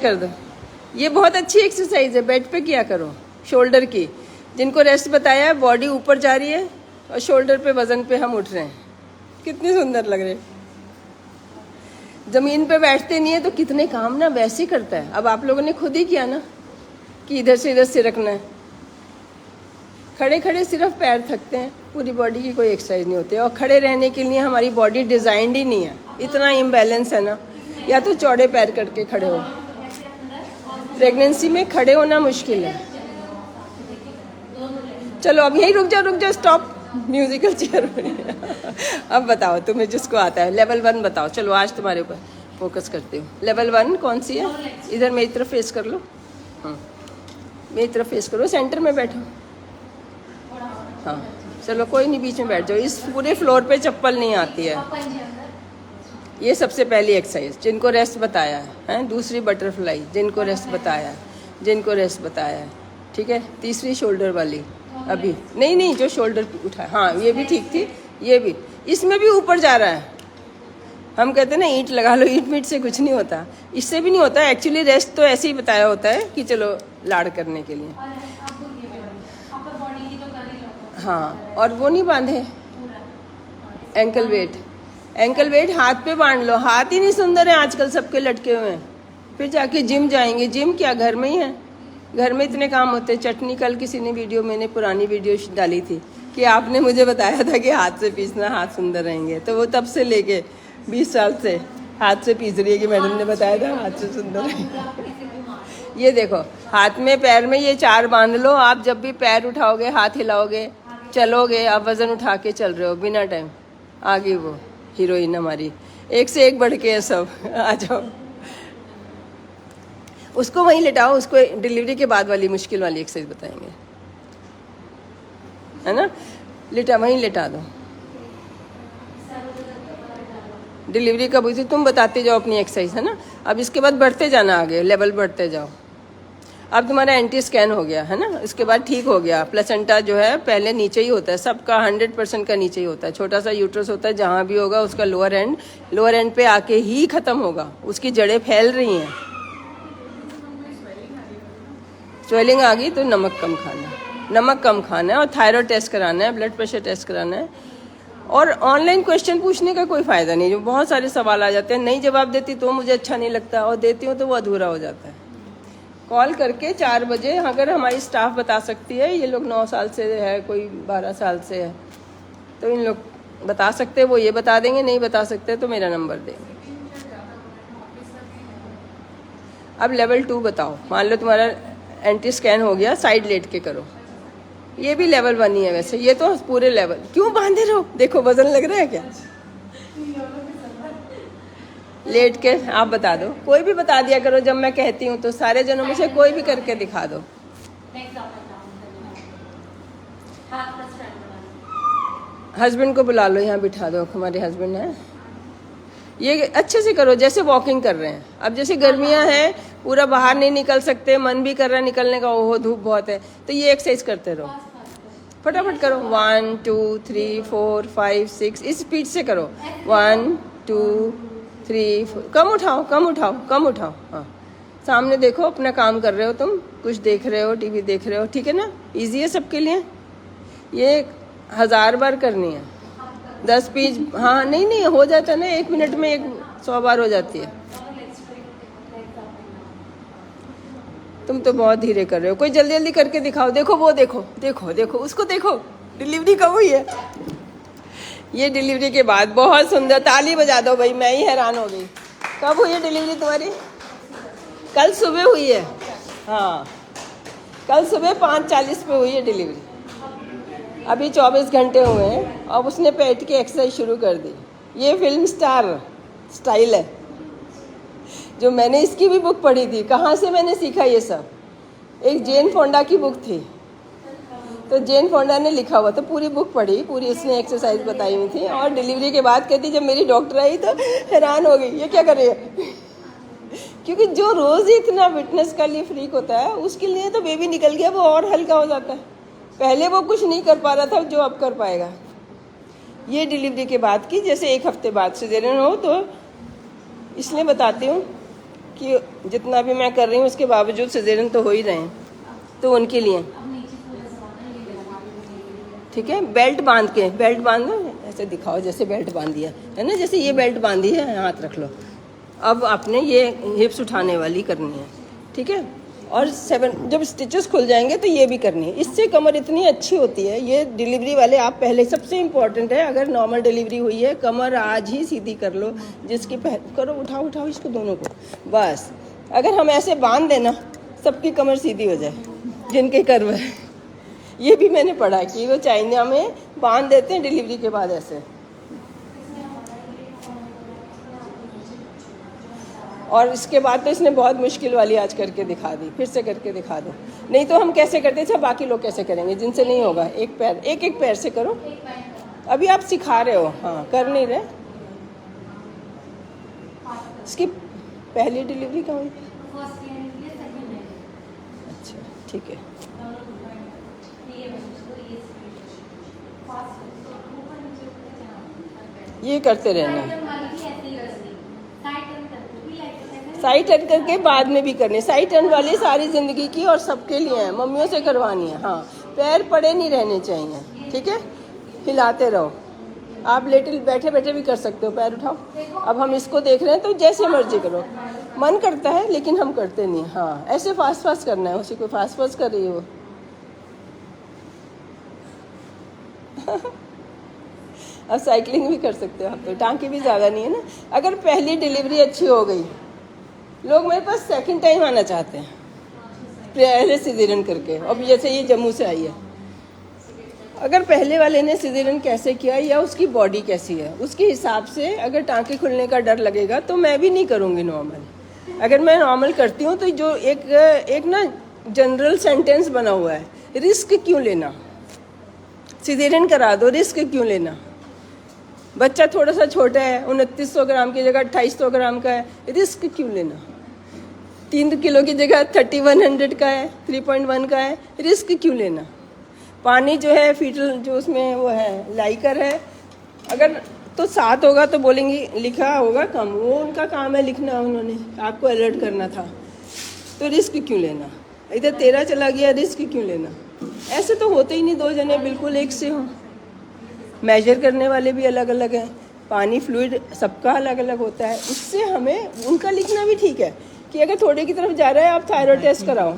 कर दो। ये बहुत अच्छी एक्सरसाइज है, बेड पे किया करो, शोल्डर की। जिनको रेस्ट बताया है, बॉडी ऊपर जा रही है और शोल्डर पे वजन पे हम उठ रहे हैं, कितने सुंदर लग रहे हैं। जमीन पे बैठते नहीं है तो कितने काम ना वैसे ही करता है। अब आप लोगों ने खुद ही किया ना कि इधर से इधर सिरकना है। खड़े खड़े सिर्फ पैर थकते हैं, पूरी बॉडी की कोई एक्सरसाइज नहीं होती। और खड़े रहने के लिए हमारी बॉडी डिजाइंड ही नहीं है, इतना इम्बैलेंस है ना। या तो चौड़े पैर करके खड़े हो, प्रेगनेंसी में खड़े होना मुश्किल है। चलो अब यहीं रुक जाओ, स्टॉप, म्यूजिकल चेयर में। अब बताओ तुम्हें जिसको आता है, लेवल 1 बताओ। चलो आज तुम्हारे ऊपर फोकस करती हूँ। लेवल 1 कौन सी है? इधर मेरी तरफ फेस कर लो। हाँ, मेरी तरफ फेस करो, सेंटर में बैठो। हाँ चलो कोई नहीं, बीच में बैठ जाओ। इस पूरे फ्लोर पे चप्पल नहीं आती है। ये सबसे पहली एक्सरसाइज जिनको रेस्ट बताया है। दूसरी बटरफ्लाई जिनको रेस्ट बताया है, जिनको रेस्ट बताया है, ठीक है। तीसरी शोल्डर वाली, अभी नहीं जो शोल्डर उठाया, हाँ ये भी ठीक थी। ये भी, इसमें भी ऊपर जा रहा है। हम कहते हैं ना ईंट लगा लो, ईंट मीट से कुछ नहीं होता, इससे भी नहीं होता। एक्चुअली रेस्ट तो ऐसे ही बताया होता है कि चलो लाड़ करने के लिए। हाँ, और वो नहीं बांधे एंकल वेट हाथ पे बांध लो। हाथ ही नहीं सुंदर है आजकल, सबके लटके हुए हैं। फिर जाके जिम जाएंगे। जिम क्या, घर में ही है। घर में इतने काम होते हैं। चटनी, कल किसी ने वीडियो, मैंने पुरानी वीडियो डाली थी कि आपने मुझे बताया था कि हाथ से पीसना हाथ सुंदर रहेंगे, तो वो तब से लेके 20 साल से हाथ से पीस रही है कि मैडम ने बताया था हाथ से सुंदर रहेंगे। ये देखो, हाथ में पैर में ये 4 बांध लो। आप जब भी पैर उठाओगे, हाथ हिलाओगे, चलोगे, आप वजन उठा के चल रहे हो बिना टाइम। आगे वो हीरोइन हमारी एक से एक बढ़ के है सब। आ जाओ, उसको वहीं लेटाओ। उसको डिलीवरी के बाद वाली मुश्किल वाली एक्सरसाइज बताएंगे, है ना। वहीं लेटा दो। डिलीवरी कब हुई थी तुम बताते जाओ अपनी एक्सरसाइज, है ना। अब इसके बाद बढ़ते जाना, आगे लेवल बढ़ते जाओ। अब तुम्हारा एंटी स्कैन हो गया है ना, इसके बाद ठीक हो गया। प्लेसेंटा जो है पहले नीचे ही होता है, सबका 100% का नीचे ही होता है। छोटा सा यूट्रस होता है, जहाँ भी होगा उसका लोअर एंड पे आके ही खत्म होगा। उसकी जड़ें फैल रही हैं। स्वेलिंग आ गई तो नमक कम खाना है और थायराइड टेस्ट कराना है, ब्लड प्रेशर टेस्ट कराना है। और ऑनलाइन क्वेश्चन पूछने का कोई फ़ायदा नहीं। जो बहुत सारे सवाल आ जाते हैं, नहीं जवाब देती तो मुझे अच्छा नहीं लगता, और देती हूँ तो वो अधूरा हो जाता है। कॉल करके 4 बजे, अगर हमारी स्टाफ बता सकती है, ये लोग 9 साल से है, कोई 12 साल से है, तो इन लोग बता सकते हैं, वो ये बता देंगे। नहीं बता सकते तो मेरा नंबर देंगे। अब लेवल 2 बताओ। मान लो तुम्हारा एंटी स्कैन हो गया, साइड लेट के करो। ये भी लेवल 1 ही है वैसे। ये तो पूरे लेवल, क्यों बांधे रहो? देखो वजन लग रहा है क्या? लेट के आप बता दो, कोई भी बता दिया करो जब मैं कहती हूँ तो। सारे जनों में से कोई भी करके दिखा दो। हस्बैंड को बुला लो, यहाँ बिठा दो, हमारे हस्बैंड हैं। ये अच्छे से करो जैसे वॉकिंग कर रहे हैं। अब जैसे गर्मियाँ हैं, पूरा बाहर नहीं निकल सकते, मन भी कर रहा है निकलने का, ओहो धूप बहुत है, तो ये एक्सरसाइज करते रहो। फटाफट करो, 1 2 3 4 5 6, इस स्पीड से करो। 1 2 3 4, कम उठाओ। हाँ, सामने देखो, अपना काम कर रहे हो तुम, कुछ देख रहे हो, टीवी देख रहे हो, ठीक है ना। इजी है सबके लिए। ये 1000 बार करनी है, 10 पीस। हाँ नहीं हो जाता है ना, 1 मिनट में 100 बार हो जाती है। तुम तो बहुत धीरे कर रहे हो, कोई जल्दी जल्दी करके दिखाओ। देखो वो देखो उसको देखो, डिलीवरी कब हुई है? ये डिलीवरी के बाद बहुत सुंदर। ताली बजा दो भाई, मैं ही हैरान हो गई। कब हुई है डिलीवरी तुम्हारी? कल सुबह हुई है। हाँ, कल सुबह 5:40 पे हुई है डिलीवरी। अभी 24 घंटे हुए हैं और उसने पेट की एक्सरसाइज शुरू कर दी। ये फिल्म स्टाइल है, जो मैंने इसकी भी बुक पढ़ी थी। कहाँ से मैंने सीखा ये सब? एक जेन फोंडा की बुक थी, तो जेन फोंडा ने लिखा हुआ, तो पूरी बुक पढ़ी, पूरी इसने एक्सरसाइज बताई हुई थी। और डिलीवरी के बाद कहती, जब मेरी डॉक्टर आई तो हैरान हो गई, ये क्या कर रही है? क्योंकि जो रोज़ ही इतना फिटनेस का लिए फ्रीक होता है, उसके लिए तो बेबी निकल गया, वो और हल्का हो जाता है। पहले वो कुछ नहीं कर पा रहा था, जो अब कर पाएगा। ये डिलीवरी के बाद की, जैसे 1 हफ्ते बाद सिजेरियन हो, तो इसलिए बताती हूँ कि जितना भी मैं कर रही हूँ उसके बावजूद सिजेरियन तो हो ही रहे हैं, तो उनके लिए ठीक है। बेल्ट बांध के, बेल्ट बांधो ऐसे दिखाओ जैसे बेल्ट बांधी है ना, जैसे ये बेल्ट बांधी है, हाथ रख लो। अब आपने ये हिप्स उठाने वाली करनी है, ठीक है। और 7 जब स्टिचेस खुल जाएंगे तो ये भी करनी है। इससे कमर इतनी अच्छी होती है। ये डिलीवरी वाले आप पहले, सबसे इम्पोर्टेंट है, अगर नॉर्मल डिलीवरी हुई है कमर आज ही सीधी कर लो, जिसकी करो, उठाओ उठाओ इसको दोनों को, बस। अगर हम ऐसे बांध देना सबकी कमर सीधी हो जाए, जिनके कर्व है। ये भी मैंने पढ़ा कि वो चाइना में बांध देते हैं डिलीवरी के बाद ऐसे। और इसके बाद तो इसने बहुत मुश्किल वाली आज करके दिखा दी, फिर से करके दिखा दो। नहीं तो हम कैसे करते थे, बाकी लोग कैसे करेंगे जिनसे नहीं होगा। एक पैर, एक पैर से करो। अभी आप सिखा रहे हो, हाँ, कर नहीं रहे। इसकी पहली डिलीवरी कहाँ हुई? अच्छा, ठीक है। ये करते रहना, साइड टर्न करके बाद में भी करनी। साइड टर्न वाली सारी जिंदगी की और सबके लिए है, मम्मियों से करवानी है। हाँ, पैर पड़े नहीं रहने चाहिए, ठीक है। हिलाते रहो। आप लेटे बैठे बैठे भी कर सकते हो, पैर उठाओ। अब हम इसको देख रहे हैं तो जैसे मर्जी करो, मन करता है लेकिन हम करते नहीं। हाँ, ऐसे फास्ट फास्ट करना है, उसी को फास्ट फास्ट कर रही हो। अब साइकिलिंग भी कर सकते हो आप, तो टांके भी ज़्यादा नहीं है ना। अगर पहली डिलीवरी अच्छी हो गई, लोग मेरे पास सेकंड टाइम आना चाहते हैं पहले सिजेरियन करके। अब जैसे ये जम्मू से आई है, अगर पहले वाले ने सिजेरियन कैसे किया या उसकी बॉडी कैसी है, उसके हिसाब से अगर टांके खुलने का डर लगेगा तो मैं भी नहीं करूँगी नॉर्मल। अगर मैं नॉर्मल करती हूँ तो जो एक ना जनरल सेंटेंस बना हुआ है, रिस्क क्यों लेना, सिजेरियन करा दो, रिस्क क्यों लेना। बच्चा थोड़ा सा छोटा है, 2900 ग्राम की जगह 2800 ग्राम का है, रिस्क क्यों लेना। 3 किलो की जगह 3100 का है, 3.1 का है, रिस्क क्यों लेना। पानी जो है फीटल जो उसमें वो है लाइकर है, अगर तो 7 होगा तो बोलेंगे लिखा होगा कम, वो उनका काम है लिखना, उन्होंने आपको अलर्ट करना था, तो रिस्क क्यों लेना। इधर 13 चला गया, रिस्क क्यों लेना। ऐसे तो होते ही नहीं 2 जने बिल्कुल एक से हों। मेजर करने वाले भी अलग अलग हैं, पानी फ्लूइड सबका अलग अलग होता है। उससे हमें उनका लिखना भी ठीक है कि अगर थोड़े की तरफ जा रहा है आप थायराइड टेस्ट कराओ,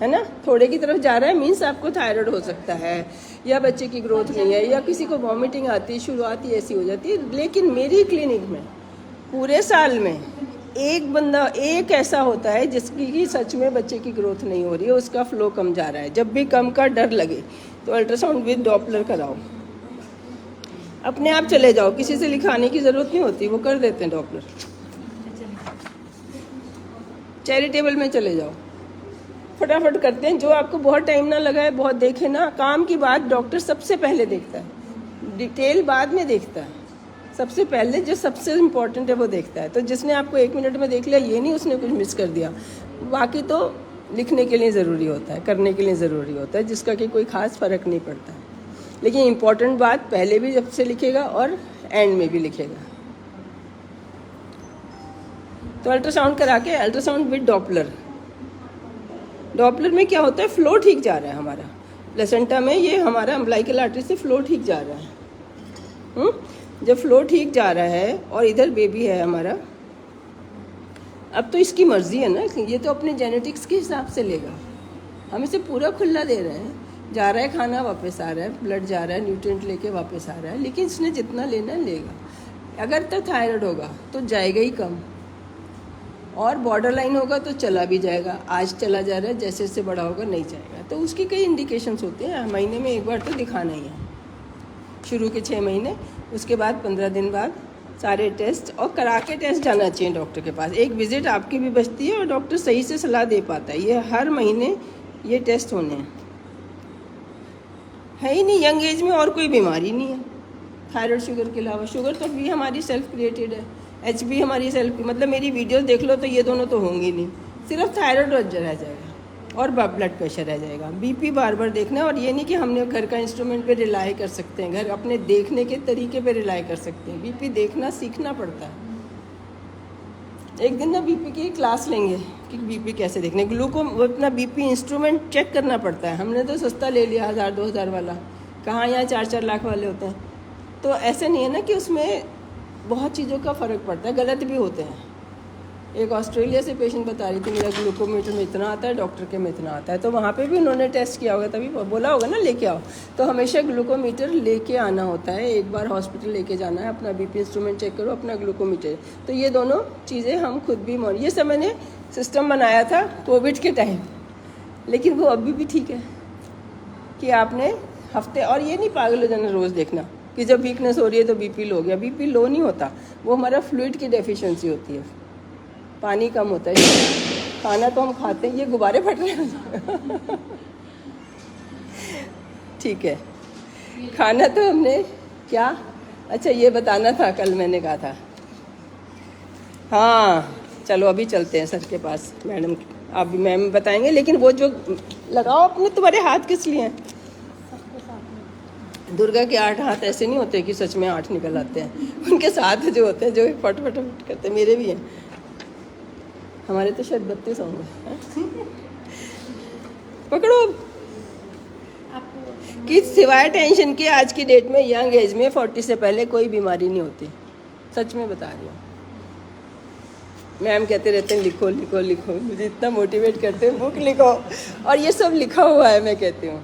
है ना। थोड़े की तरफ जा रहा है मीन्स आपको थायराइड हो सकता है, या बच्चे की ग्रोथ नहीं है, या किसी को वॉमिटिंग आती है, शुरुआती ऐसी हो जाती है। लेकिन मेरी क्लिनिक में पूरे साल में एक बंदा एक ऐसा होता है जिसकी सच में बच्चे की ग्रोथ नहीं हो रही है, उसका फ्लो कम जा रहा है। जब भी कम का डर लगे तो अल्ट्रासाउंड विद डॉपलर कराओ। अपने आप चले जाओ, किसी से लिखाने की ज़रूरत नहीं होती, वो कर देते हैं डॉपलर। चैरिटेबल में चले जाओ, फटाफट करते हैं। जो आपको बहुत टाइम ना लगाए, बहुत देखे ना, काम की बात डॉक्टर सबसे पहले देखता है, डिटेल बाद में देखता है। सबसे पहले जो सबसे इम्पोर्टेंट है वो देखता है। तो जिसने आपको 1 मिनट में देख लिया, ये नहीं उसने कुछ मिस कर दिया। बाकी तो लिखने के लिए ज़रूरी होता है, करने के लिए ज़रूरी होता है, जिसका कि कोई ख़ास फ़र्क नहीं पड़ता है। लेकिन इम्पॉर्टेंट बात पहले भी जब से लिखेगा और एंड में भी लिखेगा। तो अल्ट्रासाउंड करा के, अल्ट्रासाउंड विद डॉपलर। डॉपलर में क्या होता है, फ्लो ठीक जा रहा है हमारा प्लेसेंटा में, ये हमारा अम्बिलिकल आर्टरी से फ्लो ठीक जा रहा है। जब फ्लो ठीक जा रहा है और इधर बेबी है हमारा, अब तो इसकी मर्जी है ना, ये तो अपने जेनेटिक्स के हिसाब से लेगा। हम इसे पूरा खुला दे रहे हैं, जा रहा है खाना वापस आ रहा है, ब्लड जा रहा है, न्यूट्रिएंट लेके वापस आ रहा है, लेकिन इसने जितना लेना है लेगा। अगर तो थायराइड होगा तो जाएगा ही कम, और बॉर्डर लाइन होगा तो चला भी जाएगा। आज चला जा रहा है, जैसे जैसे बड़ा होगा नहीं जाएगा। तो उसकी कई इंडिकेशंस होते हैं। महीने में एक बार तो दिखाना ही है, शुरू के 6 महीने, उसके बाद 15 दिन बाद सारे टेस्ट, और करा के टेस्ट जाना चाहिए डॉक्टर के पास। एक विजिट आपकी भी बचती है और डॉक्टर सही से सलाह दे पाता है। ये हर महीने ये टेस्ट होने हैं। है ही नहीं यंग एज में और कोई बीमारी नहीं है थायराइड शुगर के अलावा। शुगर तो भी हमारी सेल्फ क्रिएटेड है, एच भी हमारी सेल्फ, मतलब मेरी वीडियोस देख लो तो ये दोनों तो होंगी नहीं, सिर्फ थायराइड रह जाएगा और ब्लड प्रेशर रह जाएगा। बीपी बार बार देखना, और ये नहीं कि हमने घर का इंस्ट्रूमेंट पे रिलाई कर सकते हैं, घर अपने देखने के तरीके पे रिलाई कर सकते हैं। बीपी देखना सीखना पड़ता है। एक दिन ना बीपी की क्लास लेंगे कि बीपी कैसे देखने, वो अपना बीपी इंस्ट्रूमेंट चेक करना पड़ता है। हमने तो सस्ता ले लिया 1000-2000 वाला, कहाँ यहाँ 4-4 लाख वाले होते हैं। तो ऐसे नहीं है ना कि उसमें बहुत चीज़ों का फ़र्क पड़ता है, गलत भी होते हैं। एक ऑस्ट्रेलिया से पेशेंट बता रही थी मेरा ग्लूकोमीटर में इतना आता है, डॉक्टर के में इतना आता है। तो वहाँ पे भी उन्होंने टेस्ट किया होगा, तभी बोला होगा ना लेके आओ। तो हमेशा ग्लूकोमीटर लेके आना होता है, एक बार हॉस्पिटल लेके जाना है, अपना बीपी इंस्ट्रूमेंट चेक करो, अपना ग्लूकोमीटर। तो ये दोनों चीज़ें हम खुद भी ये सब मैंने सिस्टम बनाया था कोविड के टाइम, लेकिन वो अभी भी ठीक है कि आपने हफ्ते, और ये नहीं पागल हो जाना रोज़ देखना कि जब वीकनेस हो रही है तो बीपी लो हो गया। बीपी लो नहीं होता, वो हमारा फ्लूइड की डेफिशिएंसी होती है, पानी कम होता है। खाना तो हम खाते हैं, ये गुब्बारे फट रहे हैं ठीक है, खाना तो हमने क्या, अच्छा ये बताना था, कल मैंने कहा था। हाँ चलो अभी चलते हैं सर के पास, मैडम आप भी मैम बताएंगे। लेकिन वो जो लगाओ अपने, तुम्हारे हाथ किस लिए हैं? दुर्गा के 8 हाथ ऐसे नहीं होते कि सच में 8 निकल आते हैं, उनके साथ जो होते हैं जो फट फट फट करते हैं, मेरे भी हैं, हमारे तो शायद 32 होंगे पकड़ो। कि सिवाय टेंशन के आज की डेट में यंग एज में 40 से पहले कोई बीमारी नहीं होती, सच में बता रही हूँ। मैम कहते रहते हैं लिखो लिखो लिखो, मुझे इतना मोटिवेट करते हैं बुक लिखो, और ये सब लिखा हुआ है। मैं कहती हूँ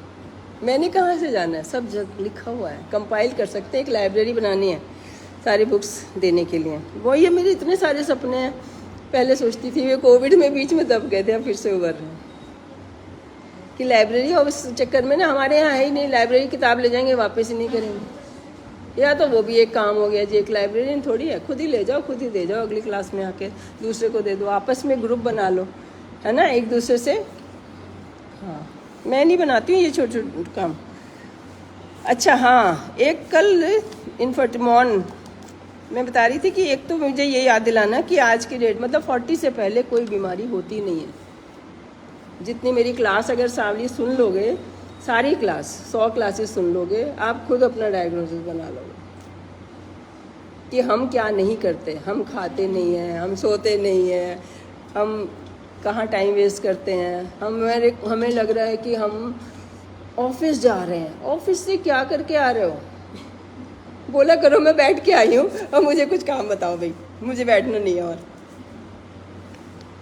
मैंने कहाँ से जाना है, सब जगह लिखा हुआ है, कंपाइल कर सकते हैं। एक लाइब्रेरी बनानी है सारी बुक्स देने के लिए, वो ये मेरे इतने सारे सपने हैं। पहले सोचती थी, वे कोविड में बीच में दब गए थे, अब फिर से उभर रहे हैं कि लाइब्रेरी, और उस चक्कर में ना हमारे यहाँ है ही नहीं लाइब्रेरी, किताब ले जाएंगे वापस ही नहीं करेंगे। या तो वो भी एक काम हो गया जी, एक लाइब्रेरियन थोड़ी है, खुद ही ले जाओ खुद ही दे जाओ, अगली क्लास में आके दूसरे को दे दो, आपस में ग्रुप बना लो, है ना, एक दूसरे से। हाँ मैं नहीं बनाती हूँ ये छोटे छोटे काम। अच्छा हाँ, एक कल इन्फर्टिमॉन मैं बता रही थी कि एक तो मुझे ये याद दिलाना कि आज की डेट मतलब 40 से पहले कोई बीमारी होती नहीं है। जितनी मेरी क्लास अगर सावली सुन लोगे, सारी क्लास 100 क्लासेस सुन लोगे, आप खुद अपना डायग्नोसिस बना लोगे कि हम क्या नहीं करते। हम खाते नहीं हैं, हम सोते नहीं हैं, हम कहाँ टाइम वेस्ट करते हैं। हमें लग रहा है कि हम ऑफिस जा रहे हैं, ऑफिस से क्या करके आ रहे हो? बोला करो मैं बैठ के आई हूँ और मुझे कुछ काम बताओ भाई, मुझे बैठना नहीं है।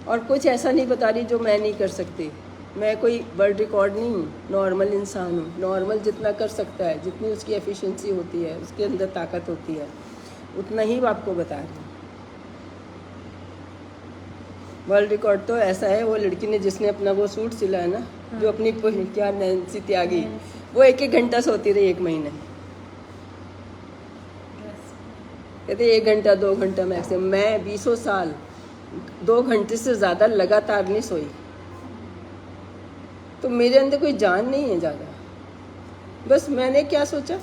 और कुछ ऐसा नहीं बता रही जो मैं नहीं कर सकती। मैं कोई वर्ल्ड रिकॉर्ड नहीं हूँ, नॉर्मल इंसान हूँ। नॉर्मल जितना कर सकता है, जितनी उसकी एफिशिएंसी होती है, उसके अंदर ताकत होती है, उतना ही आपको बता रही हूँ। वर्ल्ड रिकॉर्ड तो ऐसा है, वो लड़की ने जिसने अपना वो सूट सिला है ना, जो अपनी क्या नैन्सी त्यागी, वो 1-1 घंटा सोती रही 1 महीने। कहते 1 घंटा 2 घंटा मैक्सिमम। मैं 20 साल 2 घंटे से ज़्यादा लगातार नहीं सोई, तो मेरे अंदर कोई जान नहीं है ज़्यादा। बस मैंने क्या सोचा,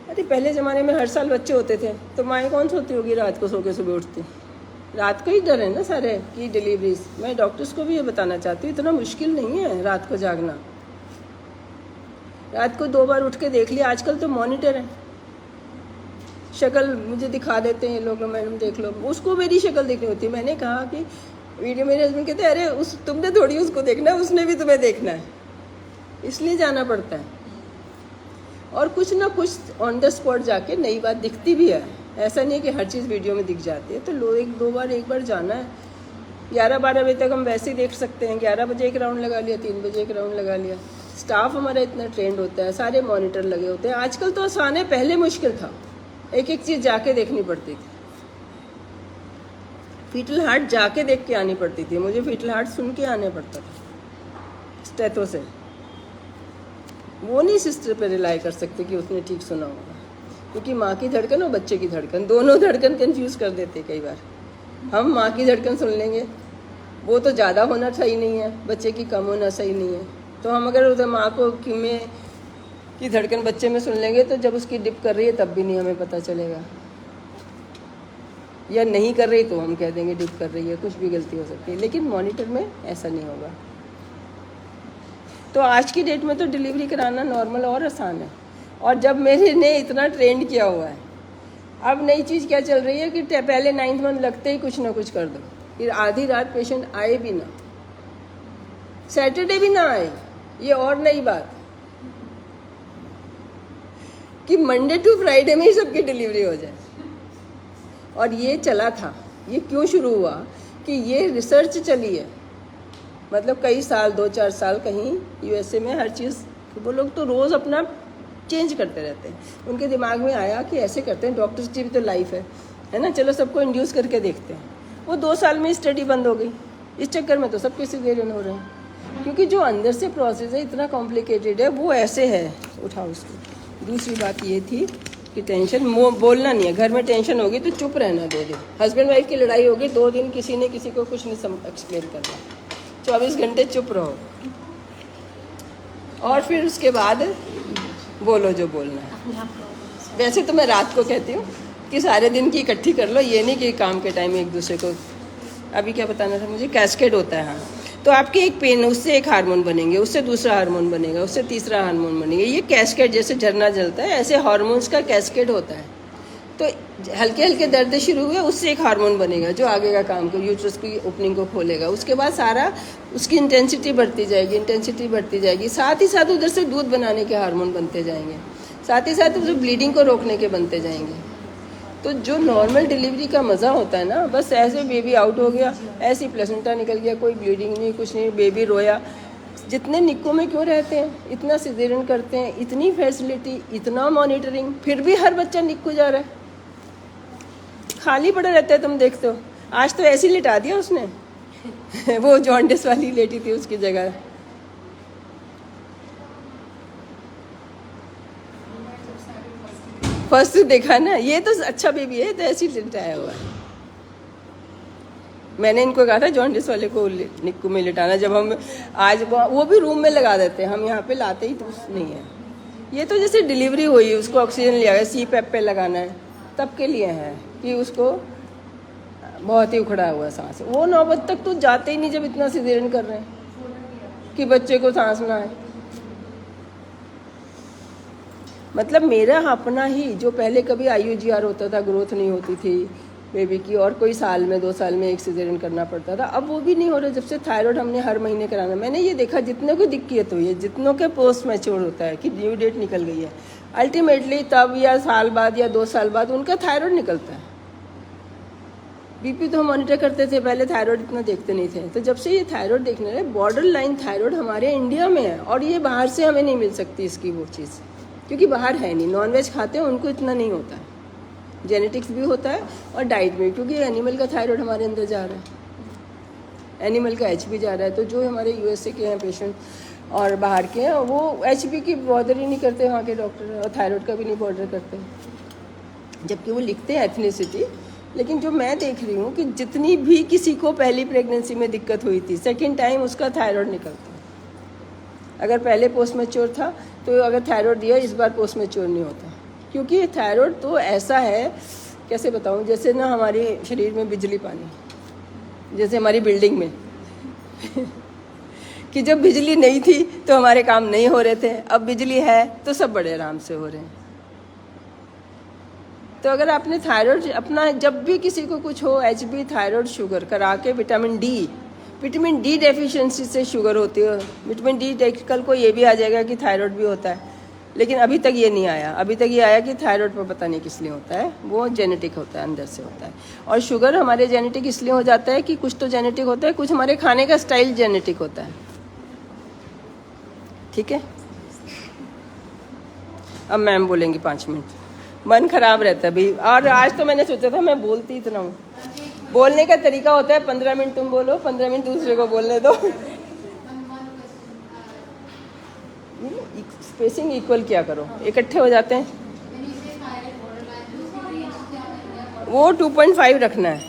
अरे पहले ज़माने में हर साल बच्चे होते थे, तो माएँ कौन सोती होगी रात को, सो के सुबह उठती। रात को ही डर है ना सारे की डिलीवरीज। मैं डॉक्टर्स को भी ये बताना चाहती हूँ, इतना मुश्किल नहीं है रात को जागना। रात को 2 बार उठ के देख लिया। आजकल तो मॉनिटर है, शक्ल मुझे दिखा देते हैं लोग, मैडम देख लो, उसको मेरी शक्ल देखनी होती है। मैंने कहा कि वीडियो, मेरे हस्बैंड कहते हैं अरे तुमने थोड़ी उसको देखना है, उसने भी तुम्हें देखना है, इसलिए जाना पड़ता है। और कुछ ना कुछ ऑन द स्पॉट जाके नई बात दिखती भी है, ऐसा नहीं है कि हर चीज़ वीडियो में दिख जाती है। तो लो 1 बार जाना है। 11-12 बजे तक हम वैसे ही देख सकते हैं, 11 बजे एक राउंड लगा लिया, 3 बजे एक राउंड लगा लिया। स्टाफ हमारा इतना ट्रेंड होता है, सारे मॉनिटर लगे होते हैं। आजकल तो आसान है, पहले मुश्किल था, एक एक चीज़ जाके देखनी पड़ती थी। फीटल हार्ट जाके देख के आनी पड़ती थी, मुझे फीटल हार्ट सुन के आने पड़ता था स्टेथो से। वो नहीं सिस्टर पे रिलाई कर सकते कि उसने ठीक सुना होगा, क्योंकि माँ की धड़कन और बच्चे की धड़कन, दोनों धड़कन कंफ्यूज कर देते कई बार। हम माँ की धड़कन सुन लेंगे, वो तो ज़्यादा होना सही नहीं है, बच्चे की कम होना सही नहीं है। तो हम अगर उधर माँ को की धड़कन बच्चे में सुन लेंगे, तो जब उसकी डिप कर रही है तब भी नहीं हमें पता चलेगा, या नहीं कर रही तो हम कह देंगे डिप कर रही है, कुछ भी गलती हो सकती है। लेकिन मॉनिटर में ऐसा नहीं होगा। तो आज की डेट में तो डिलीवरी कराना नॉर्मल और आसान है। और जब मेरे ने इतना ट्रेंड किया हुआ है अब नई चीज़ क्या चल रही है कि पहले 9th मंथ लगते ही कुछ ना कुछ कर दो, फिर आधी रात पेशेंट आए भी ना, सैटरडे भी ना आए। ये और नई बात कि मंडे टू फ्राइडे में ही सबकी डिलीवरी हो जाए। और ये चला था, ये क्यों शुरू हुआ कि ये रिसर्च चली है, मतलब कई साल 2-4 साल कहीं यूएसए में हर चीज़, वो लोग तो रोज़ अपना चेंज करते रहते हैं। उनके दिमाग में आया कि ऐसे करते हैं, डॉक्टर्स की भी तो लाइफ है ना, चलो सबको इंड्यूस करके देखते हैं। वो 2 साल में स्टडी बंद हो गई। इस चक्कर में तो सबके सिजेरियन हो रहे हैं, क्योंकि जो अंदर से प्रोसेस है इतना कॉम्प्लिकेटेड है, वो ऐसे है। उठाओ उसको। दूसरी बात ये थी कि टेंशन बोलना नहीं है, घर में टेंशन होगी तो चुप रहना 2 दिन। हस्बैंड वाइफ की लड़ाई होगी 2 दिन, किसी ने किसी को कुछ नहीं एक्सप्लेन करना, 24 घंटे चुप रहो, और फिर उसके बाद बोलो जो बोलना है। वैसे तो मैं रात को कहती हूँ कि सारे दिन की इकट्ठी कर लो, ये नहीं कि काम के टाइम एक दूसरे को। अभी क्या बताना था मुझे, कैस्केड होता है। हाँ, तो आपके एक पेन, उससे एक हार्मोन बनेंगे, उससे दूसरा हार्मोन बनेगा, उससे तीसरा हार्मोन बनेंगे। ये कैस्केड, जैसे झरना जलता है ऐसे हार्मोन्स का कैस्केड होता है। तो हल्के हल्के दर्द शुरू हुए, उससे एक हार्मोन बनेगा जो आगे का काम को, यूट्रस की ओपनिंग को खोलेगा। उसके बाद सारा उसकी इंटेंसिटी बढ़ती जाएगी, इंटेंसिटी बढ़ती जाएगी। साथ ही साथ उधर से दूध बनाने के हार्मोन बनते जाएंगे, साथ ही साथ उधर ब्लीडिंग को रोकने के बनते जाएंगे। तो जो नॉर्मल डिलीवरी का मज़ा होता है ना, बस ऐसे बेबी आउट हो गया, ऐसी प्लेसेंटा निकल गया, कोई ब्लीडिंग नहीं, कुछ नहीं, बेबी रोया। जितने निक्कों में क्यों रहते हैं, इतना सिजेरियन करते हैं, इतनी फैसिलिटी, इतना मॉनिटरिंग, फिर भी हर बच्चा निक्कू जा रहा है, खाली पड़ा रहता है। तुम देखते हो, आज तो ऐसे ही लिटा दिया उसने वो जॉन्डिस वाली लेटी थी उसकी जगह। फर्स्ट देखा ना, ये तो अच्छा बेबी है, तो ऐसे ही लिटाया हुआ है। मैंने इनको कहा था जॉन्डिस वाले को निक्कू में लिटाना, जब हम आज वो भी रूम में लगा देते हैं, हम यहाँ पे लाते ही तो नहीं है। ये तो जैसे डिलीवरी हुई, उसको ऑक्सीजन लिया है, CPAP पे लगाना है, तब के लिए है कि उसको बहुत ही उखड़ा हुआ सांस। वो नौबत तक तो जाते ही नहीं जब इतना सिजेरियन कर रहे हैं कि बच्चे को सांस ना आए। मतलब मेरा अपना ही, जो पहले कभी IUGR होता था, ग्रोथ नहीं होती थी बेबी की, और कोई साल में 2 साल में एक सिजेरियन करना पड़ता था, अब वो भी नहीं हो रहा। जब से थायराइड हमने हर महीने कराना, मैंने ये देखा जितने को दिक्कत हुई है, जितनों के पोस्ट मैच्योर होता है कि ड्यू डेट निकल गई है, अल्टीमेटली तब या साल बाद या 2 साल बाद उनका थायराइड निकलता है। BP तो हम मॉनिटर करते थे पहले, थायराइड इतना देखते नहीं थे। तो जब से ये थायराइड देखने लगे, बॉर्डर लाइन थायराइड हमारे इंडिया में है, और ये बाहर से हमें नहीं मिल सकती इसकी वो चीज़, क्योंकि बाहर है नहीं। नॉनवेज खाते हैं, उनको इतना नहीं होता है। जेनेटिक्स भी होता है और डाइट में, क्योंकि एनिमल का थायराइड हमारे अंदर जा रहा है, एनिमल का HB जा रहा है। तो जो हमारे USA के हैं पेशेंट और बाहर के हैं, वो HB की बॉर्डर ही नहीं करते वहाँ के डॉक्टर, और थायराइड का भी नहीं बॉर्डर करते, जबकि वो लिखते हैं एथनिसिटी। लेकिन जो मैं देख रही हूँ कि जितनी भी किसी को पहली प्रेगनेंसी में दिक्कत हुई थी, सेकेंड टाइम उसका थायराइड निकलता है। अगर पहले पोस्ट मैच्योर था तो अगर थायराइड दिया, इस बार पोस्ट मैच्योर नहीं होता, क्योंकि थायराइड तो ऐसा है, कैसे बताऊँ, जैसे ना हमारे शरीर में बिजली पानी, जैसे हमारी बिल्डिंग में कि जब बिजली नहीं थी तो हमारे काम नहीं हो रहे थे, अब बिजली है तो सब बड़े आराम से हो रहे हैं। तो अगर आपने थायराइड अपना, जब भी किसी को कुछ हो, HB, थायराइड, शुगर करा के, विटामिन डी डेफिशिएंसी से शुगर होती है। विटामिन डी, कल को ये भी आ जाएगा कि थायराइड भी होता है, लेकिन अभी तक ये नहीं आया। अभी तक ये आया कि थायराइड पर पता नहीं किस लिए होता है, वो जेनेटिक होता है, अंदर से होता है। और शुगर हमारे जेनेटिक इसलिए हो जाता है कि कुछ तो जेनेटिक होता है, कुछ हमारे खाने का स्टाइल जेनेटिक होता है। ठीक है, अब मैम बोलेंगी 5 मिनट, मन खराब रहता है भाई। और आज तो मैंने सोचा था मैं बोलती इतना हूँ, बोलने का तरीका होता है 15 मिनट तुम बोलो, 15 मिनट दूसरे को बोलने दो। स्पेसिंग इक्वल क्या करो, इकट्ठे हो जाते हैं। वो 2.5 रखना है।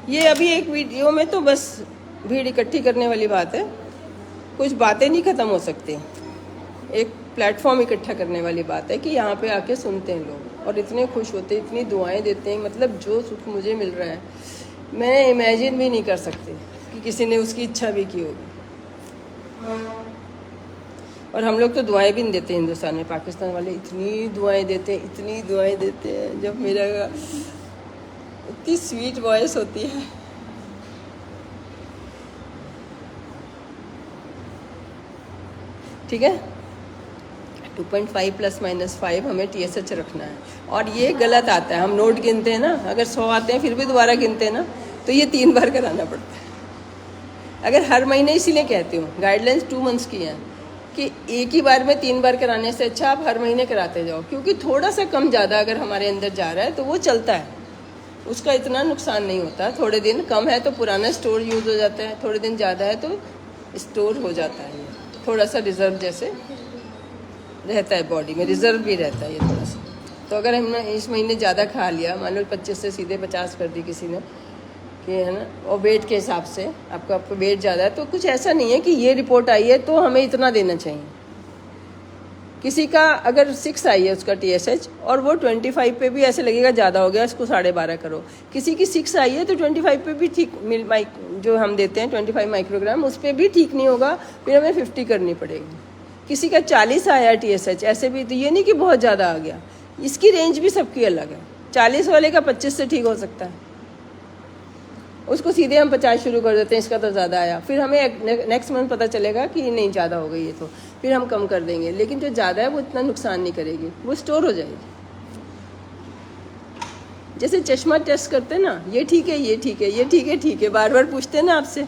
ये अभी एक वीडियो में तो बस भीड़ इकट्ठी करने वाली बात है, कुछ बातें नहीं ख़त्म हो सकती। एक प्लेटफॉर्म इकट्ठा करने वाली बात है कि यहाँ पे आके सुनते हैं लोग और इतने खुश होते हैं, इतनी दुआएं देते हैं। मतलब जो सुख मुझे मिल रहा है मैं इमेजिन भी नहीं कर सकती कि किसी ने उसकी इच्छा भी की होगी। और हम लोग तो दुआएं भी नहीं देते हिंदुस्तान में, पाकिस्तान वाले इतनी दुआएं देते हैं, इतनी दुआएं देते हैं। जब मेरा इतनी स्वीट वॉइस होती है। ठीक है, 2.5 प्लस माइनस 5 हमें TSH रखना है। और ये गलत आता है, हम नोट गिनते हैं ना, अगर 100 आते हैं फिर भी दोबारा गिनते हैं ना, तो ये 3 बार कराना पड़ता है। अगर हर महीने, इसीलिए कहती हूँ गाइडलाइंस 2 मंथ्स की हैं कि एक ही बार में 3 बार कराने से अच्छा आप हर महीने कराते जाओ, क्योंकि थोड़ा सा कम ज़्यादा अगर हमारे अंदर जा रहा है तो वो चलता है, उसका इतना नुकसान नहीं होता। थोड़े दिन कम है तो पुराना स्टोर यूज़ हो जाता है, थोड़े दिन ज़्यादा है तो स्टोर हो जाता है, थोड़ा सा रिजर्व जैसे रहता है बॉडी में, रिजर्व भी रहता है ये थोड़ा सा। तो अगर हमने इस महीने ज़्यादा खा लिया, मान लो 25 से सीधे 50 कर दी किसी ने, कि है ना, और वेट के हिसाब से आपका वेट ज़्यादा है, तो कुछ ऐसा नहीं है कि ये रिपोर्ट आई है तो हमें इतना देना चाहिए। किसी का अगर 6 आई है उसका TSH और वो 25 पे भी ऐसे लगेगा ज़्यादा हो गया, इसको 12.5 करो। किसी की 6 आई है तो 25 पे भी ठीक, जो हम देते हैं 25 माइक्रोग्राम, उस पर भी ठीक नहीं होगा, फिर हमें 50 करनी पड़ेगी। किसी का 40 आया TSH, ऐसे भी, तो ये नहीं कि बहुत ज़्यादा आ गया, इसकी रेंज भी सबकी अलग है। 40 वाले का 25 से ठीक हो सकता है, उसको सीधे हम 50 शुरू कर देते हैं, इसका तो ज़्यादा आया, फिर हमें नेक्स्ट मंथ पता चलेगा कि नहीं ज़्यादा हो गई है, तो फिर हम कम कर देंगे। लेकिन जो ज़्यादा है वो इतना नुकसान नहीं करेगी, वो स्टोर हो जाएगी। जैसे चश्मा टेस्ट करते हैं ना, ये ठीक है, ये ठीक है, ये ठीक है, ठीक है, बार बार पूछते हैं ना आपसे,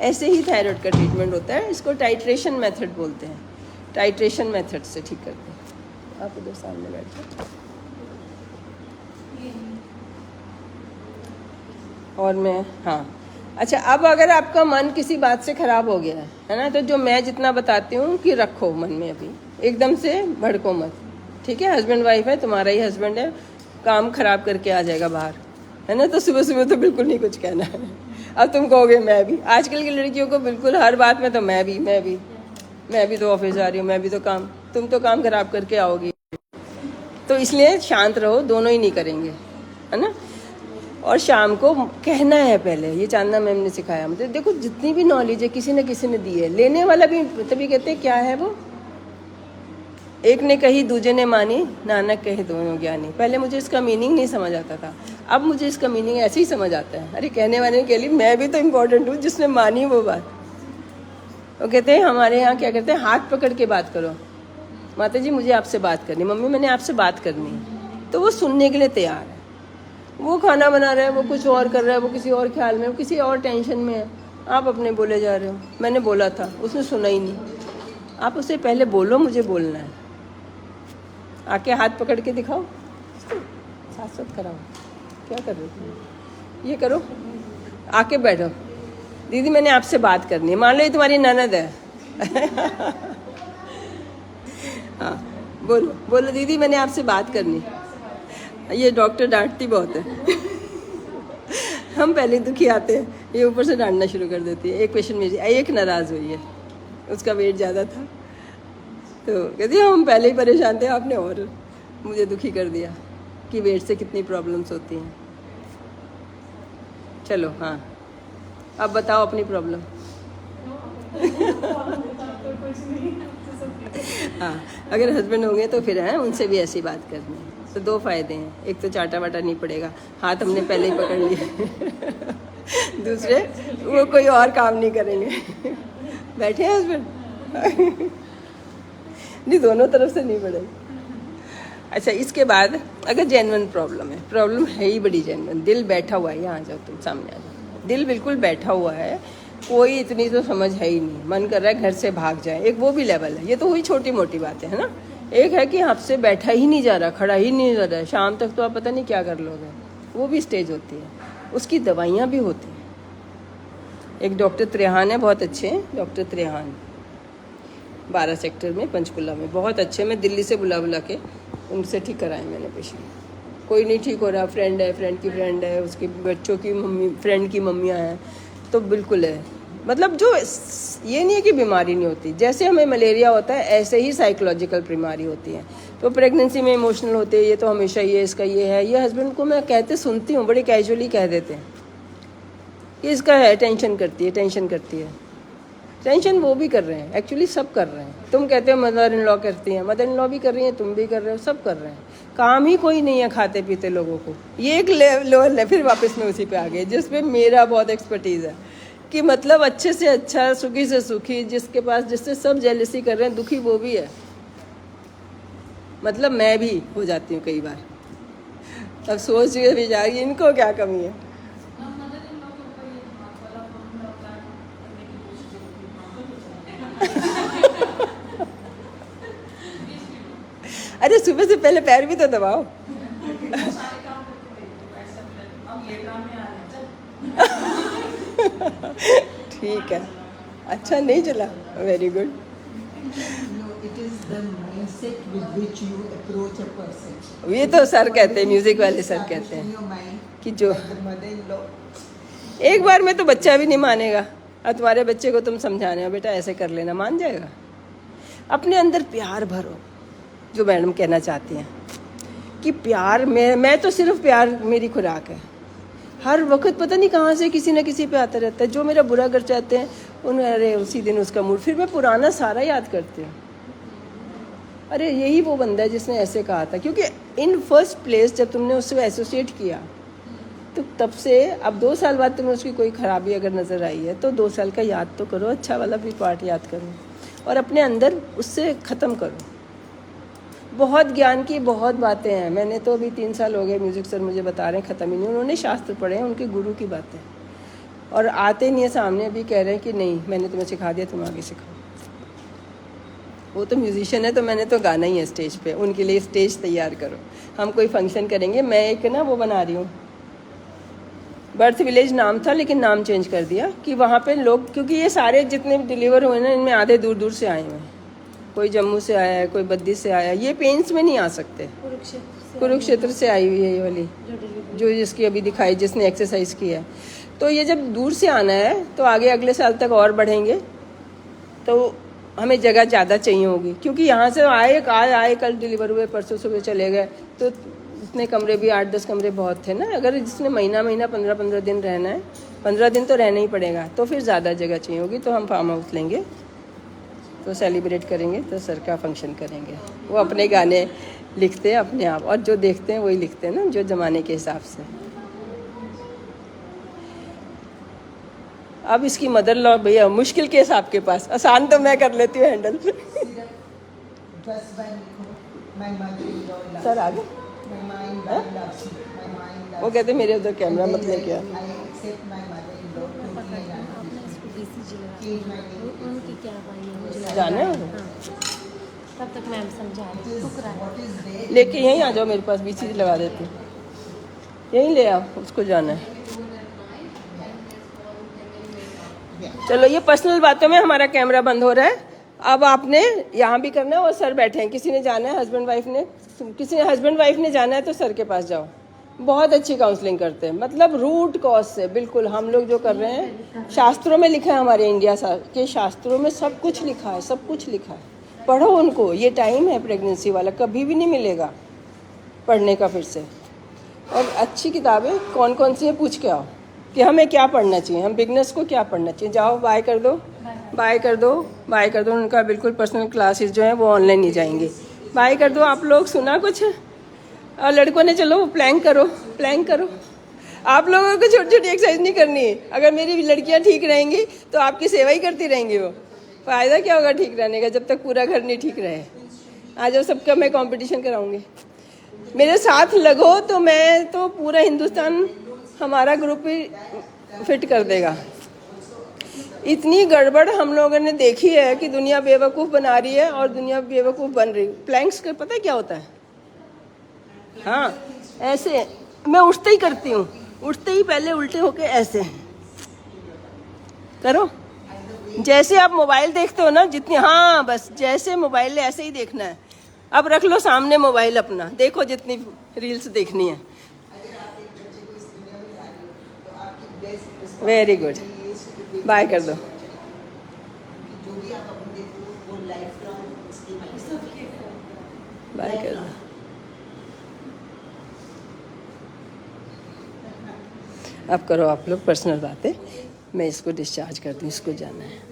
ऐसे ही थायराइड का ट्रीटमेंट होता है। इसको टाइट्रेशन मेथड बोलते हैं, टाइट्रेशन मेथड से ठीक करते हैं। आप उधर सामने बैठो और मैं, हाँ अच्छा, अब अगर आपका मन किसी बात से ख़राब हो गया है ना, तो जो मैं जितना बताती हूँ कि रखो मन में, अभी एकदम से भड़को मत, ठीक है। हस्बैंड वाइफ है, तुम्हारा ही हस्बैंड है, काम ख़राब करके आ जाएगा बाहर, है ना, तो सुबह सुबह तो बिल्कुल नहीं कुछ कहना है। अब तुम कहोगे मैं भी, आजकल की लड़कियों को बिल्कुल हर बात में तो मैं भी तो ऑफिस जा रही हूँ, मैं भी तो काम, तुम तो काम ख़राब करके आओगी। तो इसलिए शांत रहो, दोनों ही नहीं करेंगे, है ना। और शाम को कहना है पहले, ये चांदना मैम ने सिखाया मुझे। देखो जितनी भी नॉलेज है किसी न किसी ने दी है, लेने वाला भी तभी कहते हैं क्या है वो, एक ने कही दूजे ने मानी, नानक कहे दोनों ज्ञानी। पहले मुझे इसका मीनिंग नहीं समझ आता था, अब मुझे इसका मीनिंग ऐसे ही समझ आता है। अरे कहने वाले के लिए मैं भी तो इम्पोर्टेंट हूँ, जिसने मानी वो बात। वो कहते हैं हमारे यहाँ क्या करते हैं, हाथ पकड़ के बात करो, माता जी मुझे आपसे बात करनी, मम्मी मैंने आपसे बात करनी, तो वो सुनने के लिए तैयार है। वो खाना बना रहा है, वो कुछ और कर रहा है, वो किसी और ख्याल में, वो किसी और टेंशन में है, आप अपने बोले जा रहे हो। मैंने बोला था, उसने सुना ही नहीं। आप उसे पहले बोलो मुझे बोलना है, आके हाथ पकड़ के दिखाओ, साथ साथ कराओ। क्या कर रहे हो, ये करो, आके बैठो, दीदी मैंने आपसे बात करनी है। मान लो ये तुम्हारी ननद है हाँ बोलो बोलो, दीदी मैंने आपसे बात करनी। ये डॉक्टर डांटती बहुत है हम पहले दुखी आते हैं, ये ऊपर से डांटना शुरू कर देती है। एक पेशेंट मेरी, एक नाराज़ हुई है, उसका वेट ज़्यादा था, तो कहती है हम पहले ही परेशान थे, आपने और मुझे दुखी कर दिया कि वेट से कितनी प्रॉब्लम्स होती हैं। चलो हाँ, अब बताओ अपनी प्रॉब्लम हाँ, अगर हस्बैंड होंगे तो फिर है उनसे भी ऐसी बात करनी है। तो 2 फायदे हैं, एक तो चाटा वाटा नहीं पड़ेगा, हाथ हमने पहले ही पकड़ लिए दूसरे वो कोई और काम नहीं करेंगे बैठे हैं हस्बैंड नहीं, दोनों तरफ से नहीं पड़ेगा। अच्छा, इसके बाद अगर जेन्युइन प्रॉब्लम है, प्रॉब्लम है ही बड़ी जेन्युइन, दिल बैठा हुआ है, यहाँ आ जाओ तुम सामने आ जाओ, दिल बिल्कुल बैठा हुआ है, कोई इतनी तो समझ है ही नहीं, मन कर रहा है घर से भाग जाए, एक वो भी लेवल है। ये तो हुई छोटी मोटी बातें, है ना। एक है कि आपसे बैठा ही नहीं जा रहा, खड़ा ही नहीं जा रहा है, शाम तक तो आप पता नहीं क्या कर लोगे, वो भी स्टेज होती है, उसकी दवाइयाँ भी होती हैं। एक डॉक्टर त्रेहान है, बहुत अच्छे हैं डॉक्टर त्रेहान, 12 सेक्टर में, पंचकुला में, बहुत अच्छे। मैं दिल्ली से बुला के उनसे ठीक कराए मैंने पेशेंट। कोई नहीं ठीक हो रहा, फ्रेंड है, फ्रेंड की फ्रेंड है, उसके बच्चों की मम्मी, फ्रेंड की मम्मियाँ हैं, तो बिल्कुल है। मतलब जो ये नहीं है कि बीमारी नहीं होती, जैसे हमें मलेरिया होता है ऐसे ही साइकोलॉजिकल बीमारी होती है। तो प्रेगनेंसी में इमोशनल होते हैं, ये तो हमेशा ही है, इसका ये है। ये हस्बैंड को मैं कहते सुनती हूँ, बड़े कैजुअली कह देते हैं, ये इसका है, टेंशन करती है, टेंशन करती है। टेंशन वो भी कर रहे हैं, एक्चुअली सब कर रहे हैं। तुम कहते हो मदर इन लॉ करती हैं, मदर इन लॉ भी कर रही हैं, तुम भी कर रहे हो, सब कर रहे हैं। काम ही कोई नहीं है खाते पीते लोगों को। ये एक लेवल है, फिर वापस में उसी पे आ गई जिसपे मेरा बहुत एक्सपर्टीज़ है कि मतलब अच्छे से अच्छा, सुखी से सुखी, जिसके पास, जिससे सब जेलसी कर रहे हैं, दुखी वो भी है। मतलब मैं भी हो जाती हूँ कई बार। अब सोच के विचार इनको क्या कमी है। अरे सुबह से पहले पैर भी तो दबाओ। ठीक है, अच्छा नहीं चला, वेरी गुड। ये तो सर कहते हैं, म्यूजिक वाले सर कहते हैं कि जो एक बार में तो बच्चा भी नहीं मानेगा। और तुम्हारे बच्चे को तुम समझाने हो बेटा ऐसे कर लेना, मान जाएगा। अपने अंदर प्यार भरो, जो मैडम कहना चाहती हैं कि प्यार में, मैं तो सिर्फ प्यार मेरी खुराक है। हर वक्त पता नहीं कहाँ से किसी न किसी पे आता रहता है। जो मेरा बुरा कर चाहते हैं उन्हें, अरे उसी दिन उसका मूड, फिर मैं पुराना सारा याद करती हूँ। अरे यही वो बंदा है जिसने ऐसे कहा था। क्योंकि इन फर्स्ट प्लेस जब तुमने उससे एसोसिएट किया, तो तब से अब 2 साल बाद तुम्हें उसकी कोई खराबी अगर नज़र आई है तो 2 साल का याद तो करो, अच्छा वाला भी पार्ट याद करो और अपने अंदर उससे ख़त्म करो। बहुत ज्ञान की बहुत बातें हैं। मैंने तो अभी 3 साल हो गए, म्यूज़िक सर मुझे बता रहे हैं, ख़त्म ही नहीं। उन्होंने शास्त्र पढ़े हैं, उनके गुरु की बातें, और आते नहीं है सामने, अभी कह रहे हैं कि नहीं मैंने तुम्हें सिखा दिया, तुम आगे सिखाओ। वो तो म्यूजिशियन है, तो मैंने तो गाना ही है स्टेज पे, उनके लिए स्टेज तैयार करो। हम कोई फंक्शन करेंगे, मैं एक ना वो बना रही हूँ, बर्थ विलेज नाम था लेकिन नाम चेंज कर दिया, कि वहाँ पे लोग, क्योंकि ये सारे जितने डिलीवर हुए ना, इनमें आधे दूर दूर से आए हुए हैं। कोई जम्मू से आया है, कोई बद्दी से आया है। ये पेंस में नहीं आ सकते। कुरुक्षेत्र से आई हुई है ये वाली, जो जिसकी अभी दिखाई, जिसने एक्सरसाइज की है। तो ये जब दूर से आना है तो आगे अगले साल तक और बढ़ेंगे, तो हमें जगह ज़्यादा चाहिए होगी। क्योंकि यहाँ से आए कल डिलीवर हुए, परसों सुबह चले गए, तो इतने कमरे भी 8-10 कमरे बहुत थे ना। अगर जिसने महीना 15-15 दिन रहना है, 15 दिन तो रहना ही पड़ेगा, तो फिर ज़्यादा जगह चाहिए होगी। तो हम फार्म हाउस लेंगे, तो सेलिब्रेट करेंगे, तो सर का फंक्शन करेंगे। वो अपने गाने लिखते हैं अपने आप, और जो देखते हैं वही लिखते हैं ना, जो ज़माने के हिसाब से। अब इसकी मदर लॉ भैया मुश्किल केस आपके पास, आसान तो मैं कर लेती हूँ हैंडल। सर आगे वो कहते मेरे उधर कैमरा मत लेके आ। जाना है तब तक मैम समझा रही, लेके यहीं आ जाओ मेरे पास, बीच लगा देती हूँ, यहीं ले आओ, उसको जाना है। चलो ये पर्सनल बातों में हमारा कैमरा बंद हो रहा है। अब आपने यहाँ भी करना है, और सर बैठे हैं। किसी ने जाना है, हस्बैंड वाइफ ने, किसी ने हस्बैंड वाइफ ने जाना है तो सर के पास जाओ। बहुत अच्छी काउंसलिंग करते हैं, मतलब रूट कॉज से। बिल्कुल हम लोग जो कर रहे हैं, शास्त्रों में लिखा है, हमारे इंडिया के शास्त्रों में सब कुछ लिखा है, सब कुछ लिखा है। पढ़ो उनको, ये टाइम है प्रेगनेंसी वाला, कभी भी नहीं मिलेगा पढ़ने का फिर से। और अच्छी किताबें कौन कौन सी है पूछ के आओ कि हमें क्या पढ़ना चाहिए, हम बिगनर्स को क्या पढ़ना चाहिए। जाओ बाय कर दो, बाय कर दो, बाय कर दो। उनका बिल्कुल पर्सनल क्लासेस जो हैं वो ऑनलाइन ही जाएंगे। बाय कर दो। आप लोग सुना कुछ, और लड़कों ने चलो प्लैंक करो, प्लैंक करो। आप लोगों को छोटी छोटी एक्सरसाइज नहीं करनी है। अगर मेरी लड़कियां ठीक रहेंगी तो आपकी सेवा ही करती रहेंगी। वो फ़ायदा क्या होगा ठीक रहने का, जब तक पूरा घर नहीं ठीक रहे। आज वो सबका मैं कंपटीशन कराऊंगी। मेरे साथ लगो तो मैं तो पूरा हिंदुस्तान हमारा ग्रुप ही फिट कर देगा। इतनी गड़बड़ हम लोगों ने देखी है कि दुनिया बेवकूफ़ बना रही है और दुनिया बेवकूफ़ बन रही। प्लैंक्स का पता है क्या होता है? हाँ, ऐसे मैं उठते ही करती हूँ, उठते ही पहले उल्टे होके ऐसे करो। जैसे आप मोबाइल देखते हो ना, जितनी, हाँ बस जैसे मोबाइल है ऐसे ही देखना है। अब रख लो सामने मोबाइल अपना, देखो जितनी रील्स देखनी है। वेरी गुड, बाय कर दो। बाय कर दो। अब करो आप लोग पर्सनल बातें, मैं इसको डिस्चार्ज करती हूँ, इसको जाना है।